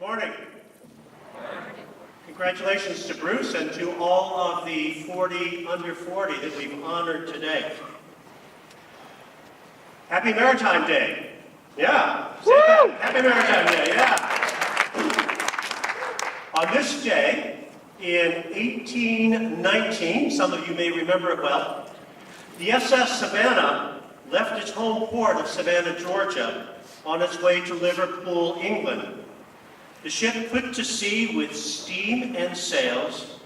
Morning. Congratulations to Bruce and to all of the 40 under 40 that we've honored today. Happy Maritime Day. Yeah. Say that. Happy Maritime Day, yeah. On this day, in 1819, some of you may remember it well, the SS Savannah left its home port of Savannah, Georgia, on its way to Liverpool, England. The ship put to sea with steam and sails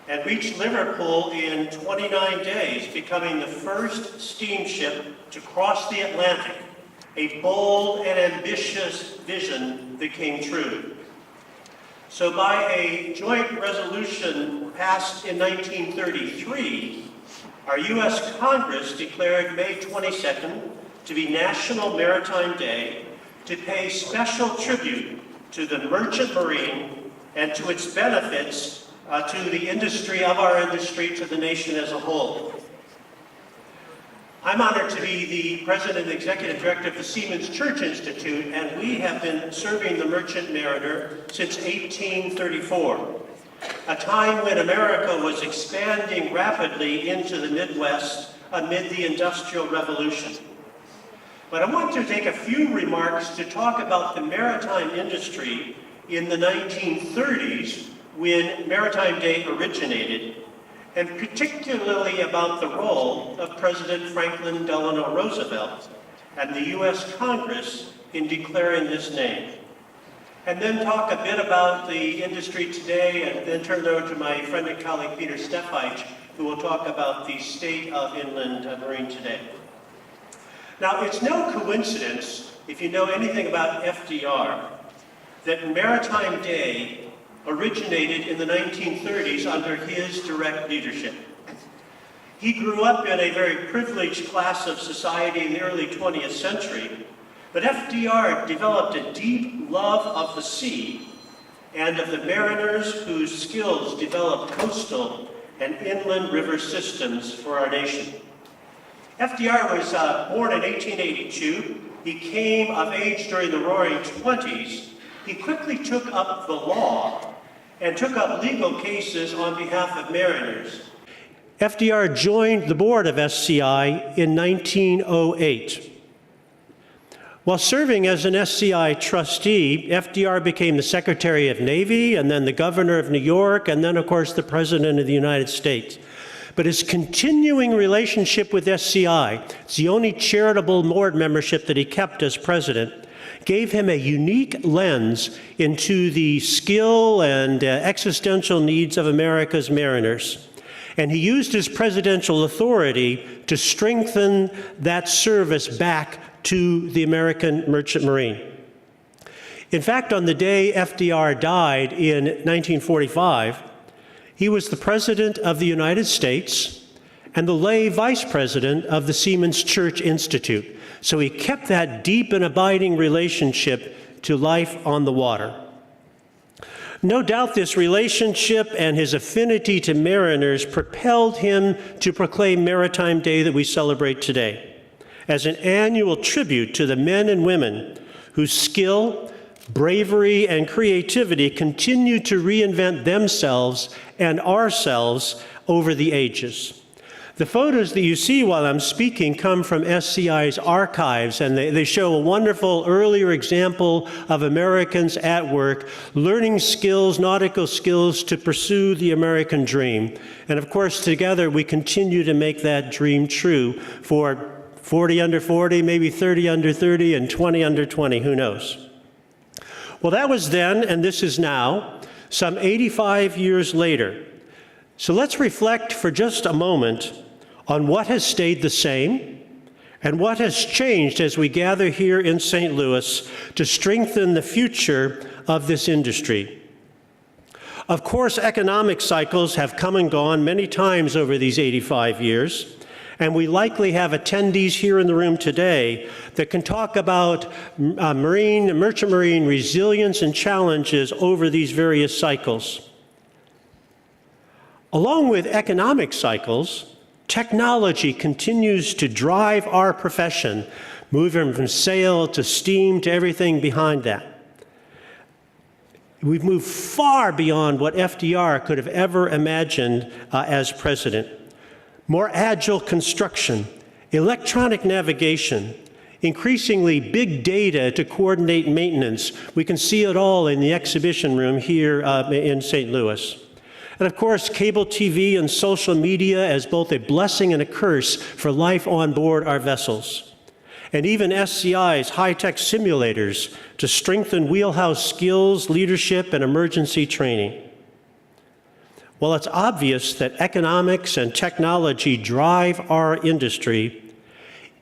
and reached Liverpool in 29 days, becoming the first steamship to cross the Atlantic, a bold and ambitious vision that came true. So by a joint resolution passed in 1933, our U.S. Congress declared May 22nd to be National Maritime Day to pay special tribute to the merchant marine and to its benefits to the industry, of our industry, to the nation as a whole. I'm honored to be the President and Executive Director of the Seamen's Church Institute, and we have been serving the merchant mariner since 1834, a time when America was expanding rapidly into the Midwest amid the Industrial Revolution. But I want to take a few remarks to talk about the maritime industry in the 1930s when Maritime Day originated, and particularly about the role of President Franklin Delano Roosevelt and the U.S. Congress in declaring this name. And then talk a bit about the industry today, and then turn it over to my friend and colleague Peter Steph, who will talk about the state of inland marine today. Now, it's no coincidence, if you know anything about FDR, that Maritime Day originated in the 1930s under his direct leadership. He grew up in a very privileged class of society in the early 20th century, but FDR developed a deep love of the sea and of the mariners whose skills developed coastal and inland river systems for our nation. FDR was born in 1882. He came of age during the Roaring Twenties. He quickly took up the law and took up legal cases on behalf of mariners. FDR joined the board of SCI in 1908. While serving as an SCI trustee, FDR became the Secretary of Navy, and then the Governor of New York, and then, of course, the President of the United States. But his continuing relationship with SCI, it's the only charitable board membership that he kept as president, gave him a unique lens into the skill and existential needs of America's mariners. And he used his presidential authority to strengthen that service back to the American merchant marine. In fact, on the day FDR died in 1945, he was the President of the United States and the lay Vice President of the Seamen's Church Institute. So he kept that deep and abiding relationship to life on the water. No doubt this relationship and his affinity to mariners propelled him to proclaim Maritime Day that we celebrate today as an annual tribute to the men and women whose skill, bravery, and creativity continue to reinvent themselves and ourselves over the ages. The photos that you see while I'm speaking come from SCI's archives, and they show a wonderful earlier example of Americans at work, learning skills, nautical skills, to pursue the American dream. And of course, together we continue to make that dream true for 40 under 40, maybe 30 under 30, and 20 under 20, who knows? Well, that was then, and this is now, some 85 years later. So let's reflect for just a moment on what has stayed the same and what has changed as we gather here in St. Louis to strengthen the future of this industry. Of course, economic cycles have come and gone many times over these 85 years, and we likely have attendees here in the room today that can talk about merchant marine resilience and challenges over these various cycles. Along with economic cycles, technology continues to drive our profession, moving from sail to steam to everything behind that. We've moved far beyond what FDR could have ever imagined as president. More agile construction, electronic navigation, increasingly big data to coordinate maintenance. We can see it all in the exhibition room here in St. Louis. And of course, cable TV and social media as both a blessing and a curse for life on board our vessels. And even SCI's high-tech simulators to strengthen wheelhouse skills, leadership, and emergency training. While it's obvious that economics and technology drive our industry,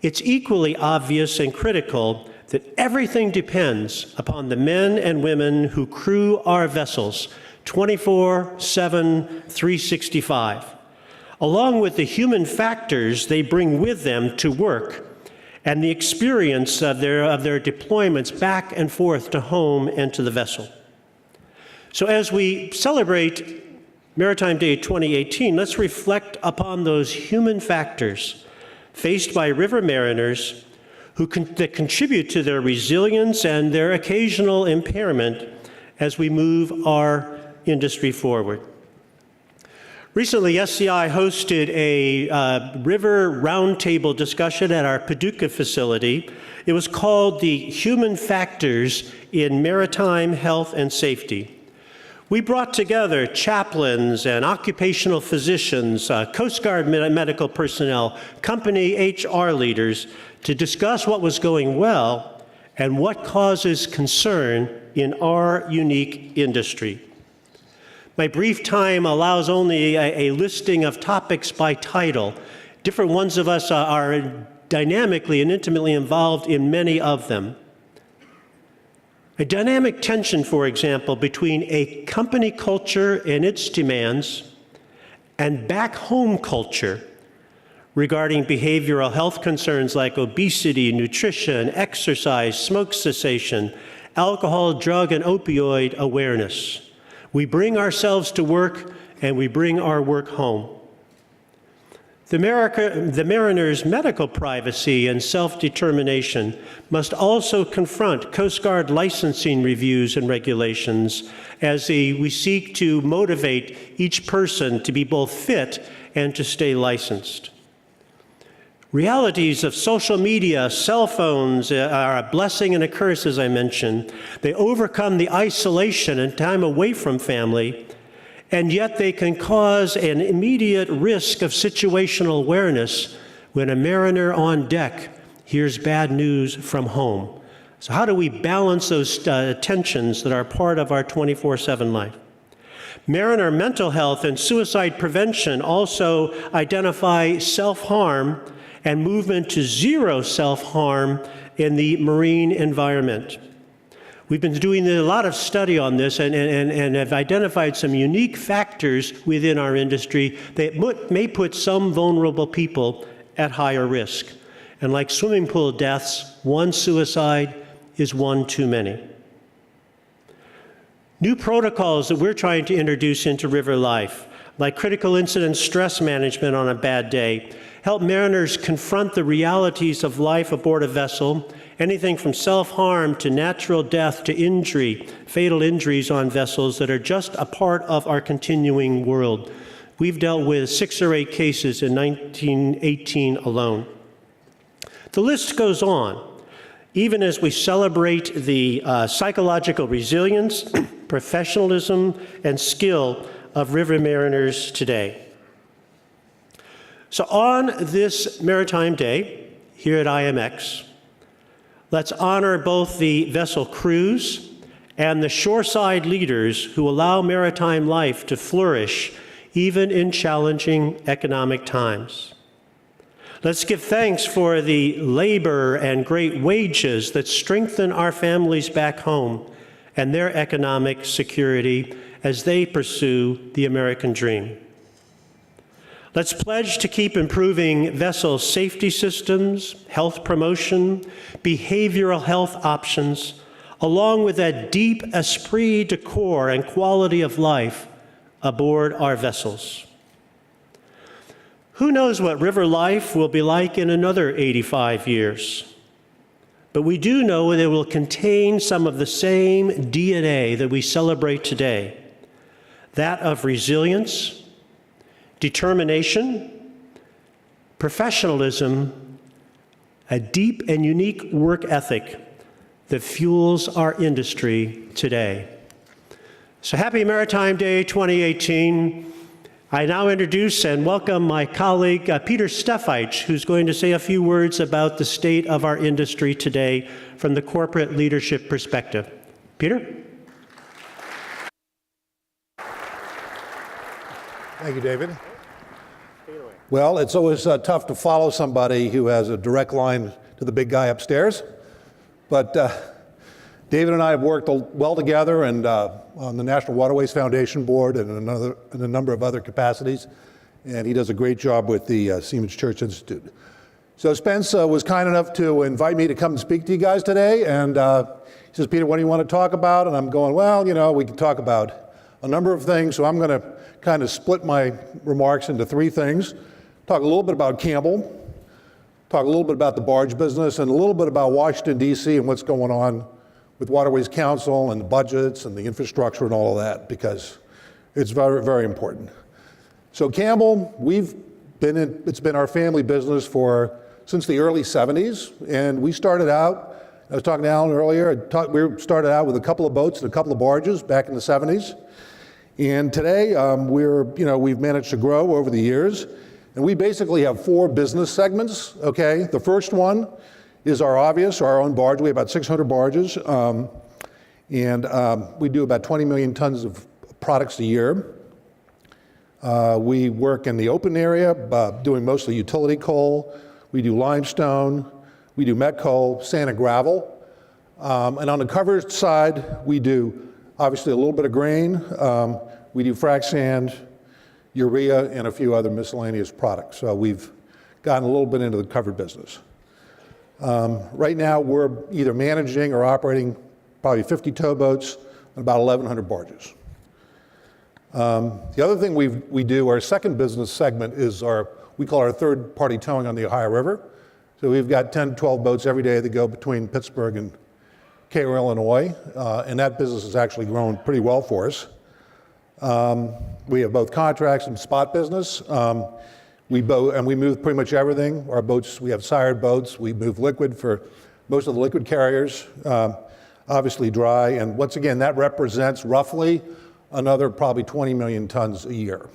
it's equally obvious and critical that everything depends upon the men and women who crew our vessels 24/7, 365, along with the human factors they bring with them to work and the experience of their deployments back and forth to home and to the vessel. So as we celebrate Maritime Day 2018, let's reflect upon those human factors faced by river mariners that contribute to their resilience and their occasional impairment as we move our industry forward. Recently, SCI hosted a river roundtable discussion at our Paducah facility. It was called the Human Factors in Maritime Health and Safety. We brought together chaplains and occupational physicians, Coast Guard medical personnel, company HR leaders to discuss what was going well and what causes concern in our unique industry. My brief time allows only a listing of topics by title. Different ones of us are dynamically and intimately involved in many of them. A dynamic tension, for example, between a company culture and its demands and back home culture regarding behavioral health concerns like obesity, nutrition, exercise, smoke cessation, alcohol, drug, and opioid awareness. We bring ourselves to work and we bring our work home. The mariner's medical privacy and self-determination must also confront Coast Guard licensing reviews and regulations as we seek to motivate each person to be both fit and to stay licensed. Realities of social media, cell phones are a blessing and a curse, as I mentioned. They overcome the isolation and time away from family, and yet they can cause an immediate risk of situational awareness when a mariner on deck hears bad news from home. So how do we balance those tensions that are part of our 24/7 life? Mariner mental health and suicide prevention also identify self-harm and movement to zero self-harm in the marine environment. We've been doing a lot of study on this and have identified some unique factors within our industry that may put some vulnerable people at higher risk. And like swimming pool deaths, one suicide is one too many. New protocols that we're trying to introduce into river life, like critical incident stress management on a bad day, help mariners confront the realities of life aboard a vessel, anything from self-harm to natural death to injury, fatal injuries on vessels that are just a part of our continuing world. We've dealt with 6 or 8 cases in 1918 alone. The list goes on, even as we celebrate the psychological resilience, professionalism, and skill of river mariners today. So on this Maritime Day here at IMX, let's honor both the vessel crews and the shoreside leaders who allow maritime life to flourish even in challenging economic times. Let's give thanks for the labor and great wages that strengthen our families back home and their economic security as they pursue the American dream. Let's pledge to keep improving vessel safety systems, health promotion, behavioral health options, along with that deep esprit de corps and quality of life aboard our vessels. Who knows what river life will be like in another 85 years? but we do know that it will contain some of the same DNA that we celebrate today, that of resilience, determination, professionalism, a deep and unique work ethic that fuels our industry today. So happy Maritime Day 2018. I now introduce and welcome my colleague, Peter Steph, who's going to say a few words about the state of our industry today from the corporate leadership perspective. Peter? Thank you, David. Well, it's always tough to follow somebody who has a direct line to the big guy upstairs, but David and I have worked well together and on the National Waterways Foundation Board and in a number of other capacities, and he does a great job with the Siemens Church Institute. So Spence was kind enough to invite me to come and speak to you guys today, and he says, Peter, what do you want to talk about? And I'm going, well, you know, we can talk about a number of things, so I'm going to kind of split my remarks into three things. Talk a little bit about Campbell, talk a little bit about the barge business, and a little bit about Washington, D.C. and what's going on with Waterways Council and the budgets and the infrastructure and all of that, because it's very, very important. So Campbell, it's been our family business since the early 70s, and we started out, I was talking to Alan earlier, we started out with a couple of boats and a couple of barges back in the 70s, and today we've managed to grow over the years, and we basically have four business segments, okay? The first one is our own barge. We have about 600 barges, and we do about 20 million tons of products a year. We work in the open area, doing mostly utility coal. We do limestone, we do met coal, sand and gravel. And on the covered side, we do obviously a little bit of grain. We do frac sand, urea, and a few other miscellaneous products. So we've gotten a little bit into the covered business. Right now, we're either managing or operating probably 50 towboats and about 1,100 barges. The other thing we do, our second business segment is we call our third-party towing on the Ohio River. So we've got 10, 12 boats every day that go between Pittsburgh and Cairo, Illinois, and that business has actually grown pretty well for us. We have both contracts and spot business. We move pretty much everything. Our boats, we have sired boats. We move liquid for most of the liquid carriers, obviously dry. And once again, that represents roughly another probably 20 million tons a year.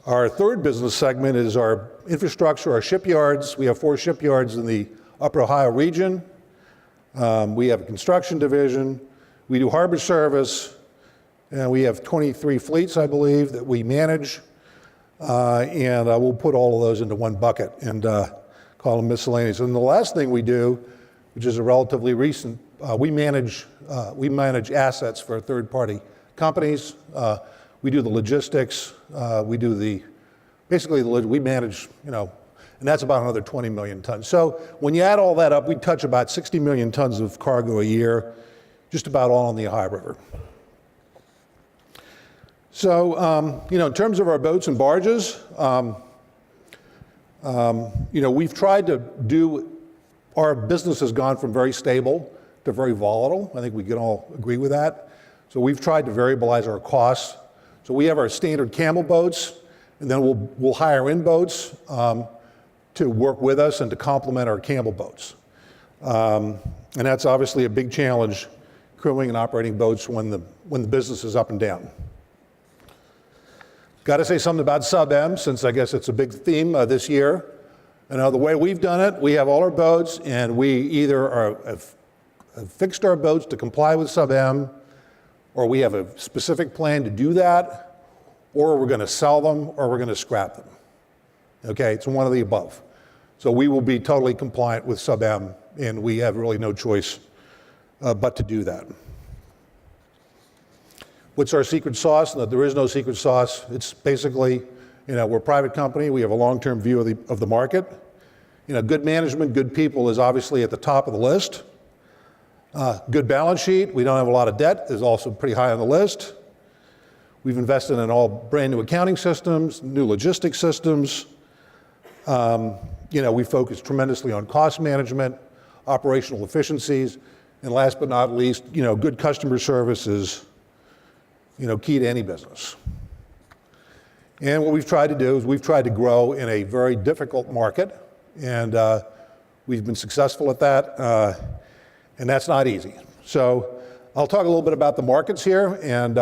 Our third business segment is our infrastructure, our shipyards. We have 4 shipyards in the Upper Ohio region. We have a construction division. We do harbor service. And we have 23 fleets, I believe, that we manage. And we'll put all of those into one bucket and call them miscellaneous. And the last thing we do, which is a relatively recent, we manage assets for third-party companies. We do the logistics. We manage, and that's about another 20 million tons. So when you add all that up, we touch about 60 million tons of cargo a year, just about all on the Ohio River. So, in terms of our boats and barges, we've tried to our business has gone from very stable to very volatile. I think we can all agree with that. So we've tried to variabilize our costs. So we have our standard Campbell boats, and then we'll hire in boats to work with us and to complement our Campbell boats. And that's obviously a big challenge, crewing and operating boats when the business is up and down. Got to say something about Sub-M, since I guess it's a big theme this year. The way we've done it, we have all our boats, and we either have fixed our boats to comply with Sub-M, or we have a specific plan to do that, or we're going to sell them, or we're going to scrap them. Okay, it's one of the above. So we will be totally compliant with Sub-M, and we have really no choice but to do that. What's our secret sauce? No, there is no secret sauce. It's basically, we're a private company. We have a long-term view of the market. Good management, good people is obviously at the top of the list. Good balance sheet. We don't have a lot of debt is also pretty high on the list. We've invested in all brand new accounting systems, new logistics systems. We focus tremendously on cost management. operational efficiencies, and last but not least, good customer service is, key to any business. And what we've tried to do is we've tried to grow in a very difficult market, and we've been successful at that, and that's not easy. So I'll talk a little bit about the markets here and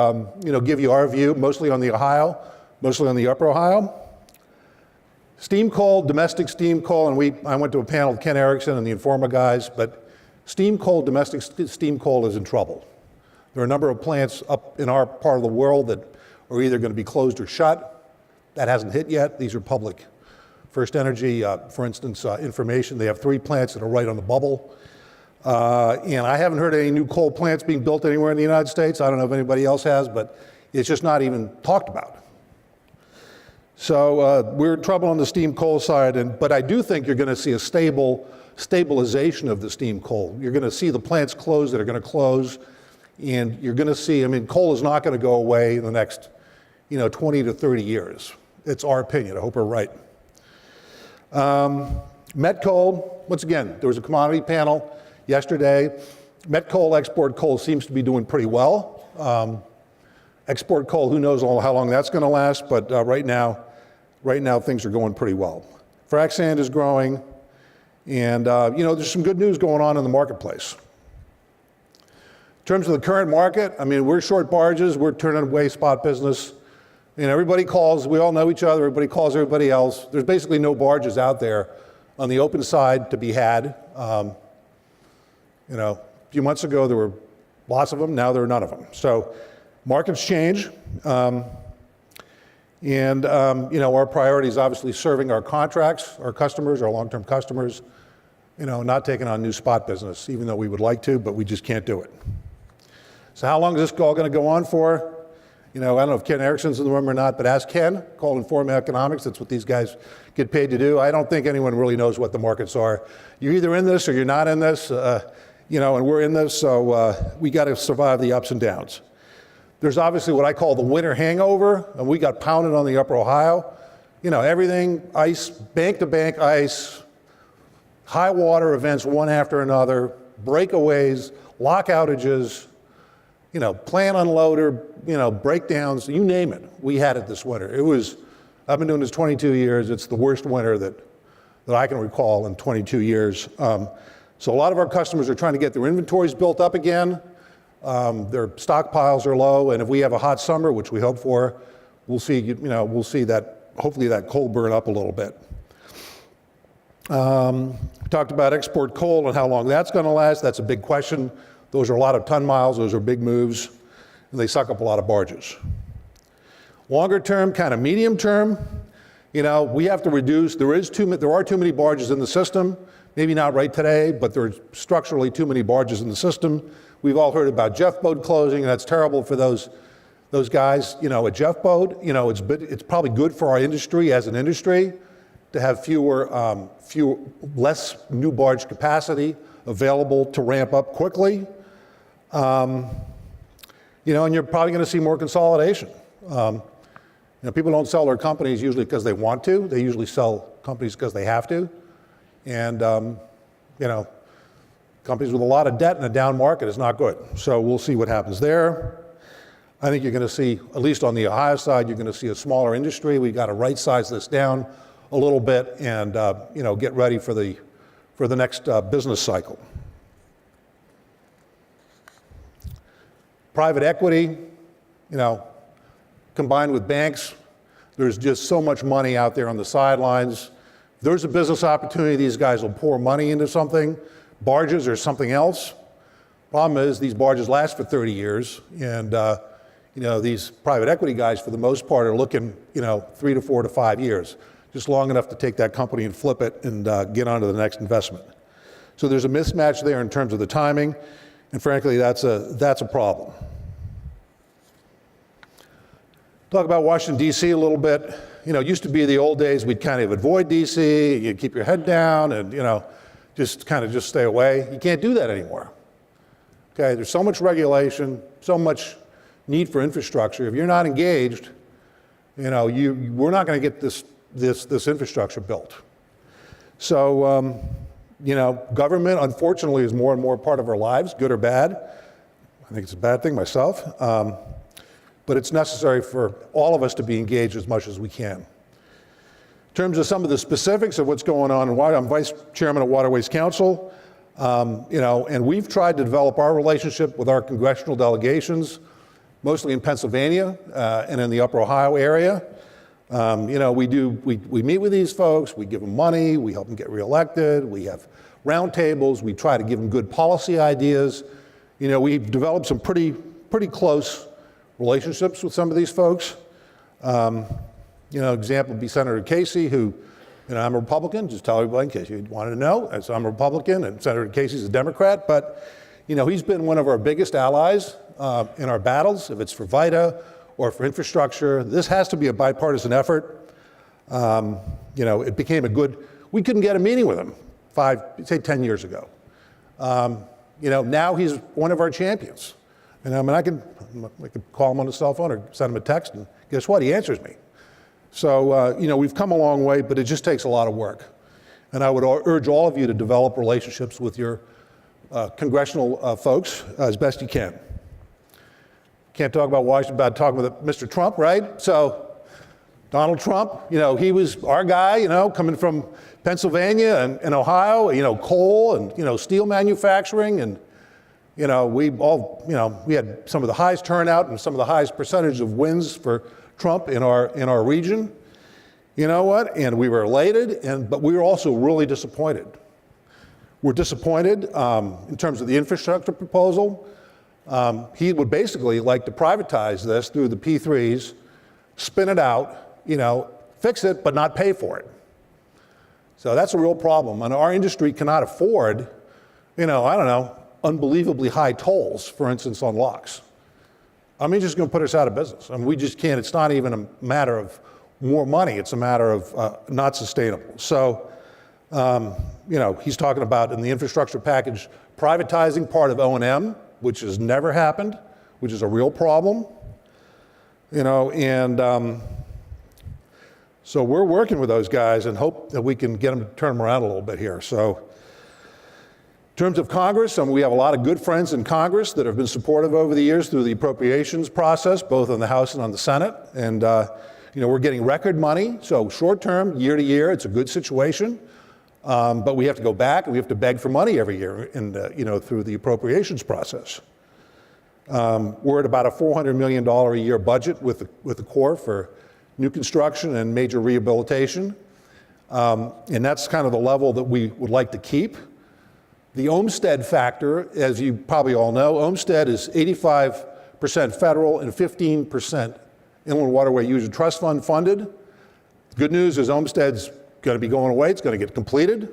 give you our view, mostly on the Ohio, mostly on the Upper Ohio. Steam coal, domestic steam coal, and I went to a panel with Ken Erickson and the Informa guys, but steam coal, domestic steam coal is in trouble. There are a number of plants up in our part of the world that are either going to be closed or shut. That hasn't hit yet. These are public. First Energy, for instance, information, they have 3 plants that are right on the bubble. And I haven't heard any new coal plants being built anywhere in the United States. I don't know if anybody else has, but it's just not even talked about. So we're in trouble on the steam coal side, but I do think you're going to see a stabilization of the steam coal. You're going to see the plants close that are going to close, and you're going to see, coal is not going to go away in the next 20 to 30 years. It's our opinion. I hope we're right. Met coal, once again, there was a commodity panel yesterday. Met coal, export coal seems to be doing pretty well. Export coal, who knows how long that's going to last, but right now things are going pretty well. Frac sand is growing, and there's some good news going on in the marketplace. In terms of the current market, we're short barges, we're turning away spot business. Everybody calls, we all know each other, everybody calls everybody else. There's basically no barges out there on the open side to be had. A few months ago there were lots of them, now there are none of them. So markets change, our priority is obviously serving our contracts, our customers, our long-term customers, not taking on new spot business, even though we would like to, but we just can't do it. So how long is this all going to go on for? I don't know if Ken Erickson's in the room or not, but ask Ken, call Informa Economics, that's what these guys get paid to do. I don't think anyone really knows what the markets are. You're either in this or you're not in this, and we're in this, so we got to survive the ups and downs. There's obviously what I call the winter hangover, and we got pounded on the Upper Ohio. Everything, ice, bank-to-bank ice, high water events one after another, breakaways, lock outages, plant unloader, breakdowns, you name it. We had it this winter. I've been doing this 22 years. It's the worst winter that I can recall in 22 years. So a lot of our customers are trying to get their inventories built up again. Their stockpiles are low, and if we have a hot summer, which we hope for, we'll see that, hopefully that coal burn up a little bit. Talked about export coal and how long that's going to last. That's a big question. Those are a lot of ton miles. Those are big moves, and they suck up a lot of barges. Longer term, kind of medium term, we have to reduce. There are too many barges in the system. Maybe not right today, but there are structurally too many barges in the system. We've all heard about Jeff Boat closing, and that's terrible for those guys. A Jeff Boat, it's probably good for our industry as an industry to have less new barge capacity available to ramp up quickly. And you're probably going to see more consolidation. People don't sell their companies usually because they want to. They usually sell companies because they have to. And, companies with a lot of debt in a down market is not good. So we'll see what happens there. I think you're going to see, at least on the Ohio side, you're going to see a smaller industry. We've got to right-size this down a little bit and, get ready for the next business cycle. Private equity, combined with banks, there's just so much money out there on the sidelines. If there's a business opportunity, these guys will pour money into something, barges or something else. Problem is, these barges last for 30 years, and these private equity guys, for the most part, are looking, 3 to 4 to 5 years, just long enough to take that company and flip it and get on to the next investment. So there's a mismatch there in terms of the timing, and frankly, that's a problem. Talk about Washington, D.C. a little bit. It used to be the old days, we'd kind of avoid D.C., you'd keep your head down and, just stay away. You can't do that anymore. Okay, there's so much regulation, so much need for infrastructure. If you're not engaged, we're not going to get this infrastructure built. So, Government, unfortunately, is more and more part of our lives, good or bad. I think it's a bad thing myself. But it's necessary for all of us to be engaged as much as we can. In terms of some of the specifics of what's going on, I'm vice chairman of Waterways Council, and we've tried to develop our relationship with our congressional delegations, mostly in Pennsylvania and in the Upper Ohio area. We meet with these folks, we give them money, we help them get reelected, we have roundtables, we try to give them good policy ideas. We've developed some pretty close relationships with some of these folks. Example would be Senator Casey, who, I'm a Republican, just tell everybody in case you wanted to know, as I'm a Republican, and Senator Casey's a Democrat, but, he's been one of our biggest allies in our battles, if it's for VITA or for infrastructure. This has to be a bipartisan effort. It became we couldn't get a meeting with him 10 years ago. Now he's one of our champions. I could call him on the cell phone or send him a text, and guess what? He answers me. So, we've come a long way, but it just takes a lot of work. And I would urge all of you to develop relationships with your congressional folks as best you can. Can't talk about Washington without talking about Mr. Trump, right? So, Donald Trump, he was our guy, coming from Pennsylvania and Ohio, coal and, steel manufacturing, and we had some of the highest turnout and some of the highest percentage of wins for Trump in our region. You know what? And we were elated, but we were also really disappointed. We're disappointed in terms of the infrastructure proposal. He would basically like to privatize this through the P3s, spin it out, fix it, but not pay for it. So that's a real problem. And our industry cannot afford, unbelievably high tolls, for instance, on locks. Just going to put us out of business. We just can't. It's not even a matter of more money. It's a matter of not sustainable. So, he's talking about in the infrastructure package, privatizing part of O&M, which has never happened, which is a real problem. So we're working with those guys and hope that we can get them to turn them around a little bit here. So, in terms of Congress, we have a lot of good friends in Congress that have been supportive over the years through the appropriations process, both on the House and on the Senate. And, we're getting record money. So short term, year to year, it's a good situation. But we have to go back and we have to beg for money every year through the appropriations process. We're at about a $400 million a year budget with the Corps for new construction and major rehabilitation. And that's kind of the level that we would like to keep. The Olmsted factor, as you probably all know, Olmsted is 85% federal and 15% Inland Waterway User Trust Fund funded. The good news is Olmsted's going to be going away. It's going to get completed.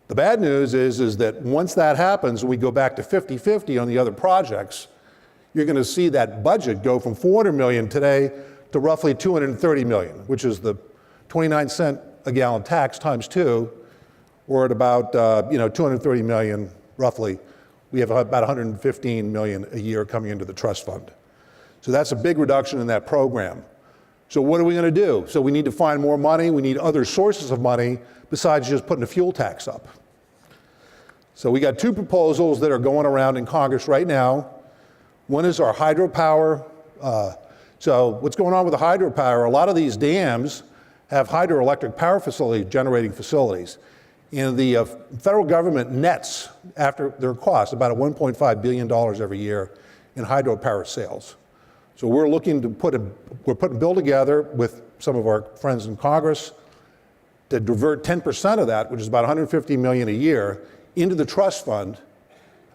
The bad news is that once that happens and we go back to 50-50 on the other projects, you're going to see that budget go from $400 million today to roughly $230 million, which is the 29-cent a gallon tax times 2. We're at about $230 million roughly. We have about $115 million a year coming into the trust fund. So that's a big reduction in that program. So what are we going to do? So we need to find more money. We need other sources of money besides just putting a fuel tax up. So we got two proposals that are going around in Congress right now. One is our hydropower. So what's going on with the hydropower? A lot of these dams have hydroelectric power facility generating facilities. And the federal government nets, after their cost, about $1.5 billion every year in hydropower sales. So we're looking to we're putting a bill together with some of our friends in Congress to divert 10% of that, which is about $150 million a year, into the trust fund.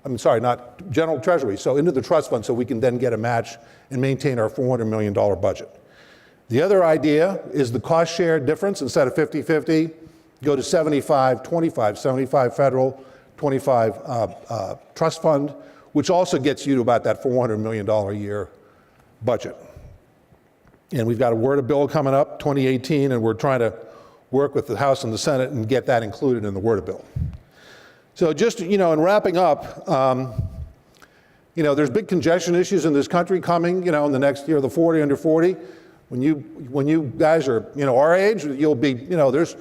Not general treasury, so into the trust fund so we can then get a match and maintain our $400 million budget. The other idea is the cost share difference, instead of 50-50, go to 75-25, 75 federal, 25 trust fund, which also gets you to about that $400 million a year budget. And we've got a Word of Bill coming up, 2018, and we're trying to work with the House and the Senate and get that included in the Word of Bill. So just, in wrapping up, there's big congestion issues in this country coming, in the next year, the 40 under 40. When you guys are, our age, you'll be, there's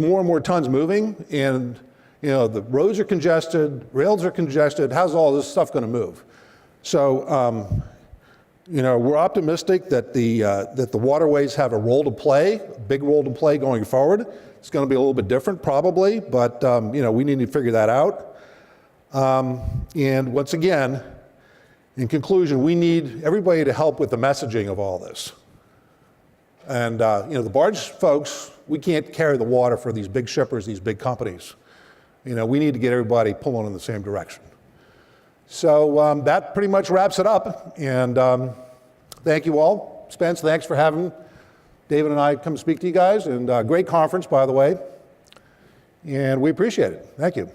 more and more tons moving, and You know, the roads are congested, rails are congested, how's all this stuff going to move? So, you know, we're optimistic that the waterways have a role to play, a big role to play going forward. It's going to be a little bit different probably, but you know, we need to figure that out. And once again, in conclusion, we need everybody to help with the messaging of all this. And you know, the barge folks, we can't carry the water for these big shippers, these big companies. You know, we need to get everybody pulling in the same direction. So that pretty much wraps it up. And thank you all. Spence, thanks for having David and I come speak to you guys. And great conference, by the way. And we appreciate it. Thank you.